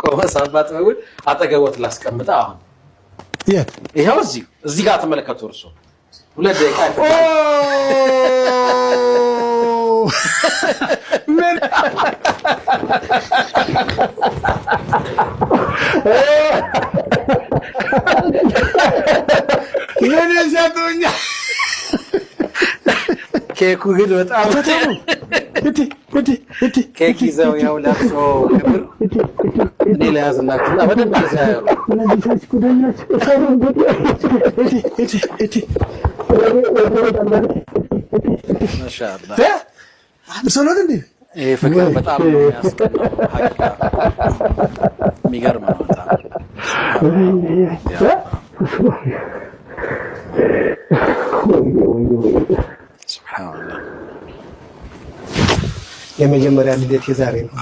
ቆመ ሳባት ነው አጠገቦት ላስቀምጣ አሁን የት ይሄው እዚህ ጋር ተመለከቱ እርሱ 2 ደቂቃ ምን ምን ይሰጡኛ ኬኩ ግን በጣም ኬክ ይዘው ያው ለብሶ ክብር እኔ ለያዝላችሁ በደንብ ያዛዩ ማሻአላህ አብሶሉት እንዴ ይሄ ፍቅር በጣም የሚያስቀናው ሀቂቃ የሚገርም ነው በጣም ሱብሃንአላህ የመጀመሪያ ልደት የዛሬ ነው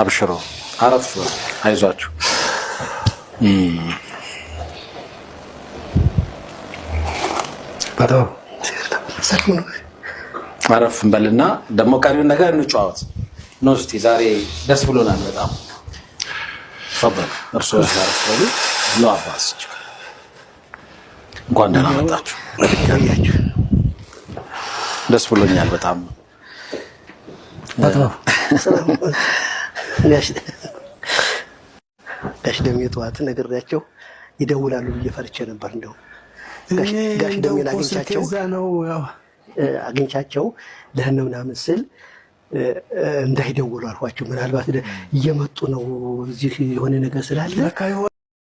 አብሽሩ አረፍ አይዟችሁ በጣም አረፍ እንበልና ደግሞ ቀሪውን ነገር እንጫወት ነው እስቲ ዛሬ ደስ ብሎናል በጣም ፈበል እርሶ አረፍ በሉ ነው አባስ እንኳን ደህና መጣችሁ ለድጋሚያችሁ ደስ ብሎኛል በጣም ጋሽ ደሜ ጠዋት ነግሬያቸው ይደውላሉ ብዬ ፈርቼ ነበር እንደው ጋሽ ደሜን አግኝቻቸው ለህነ ምናምን ስል እንዳይደውሉ አልኳቸው ምናልባት እየመጡ ነው እዚህ የሆነ ነገር ስላለ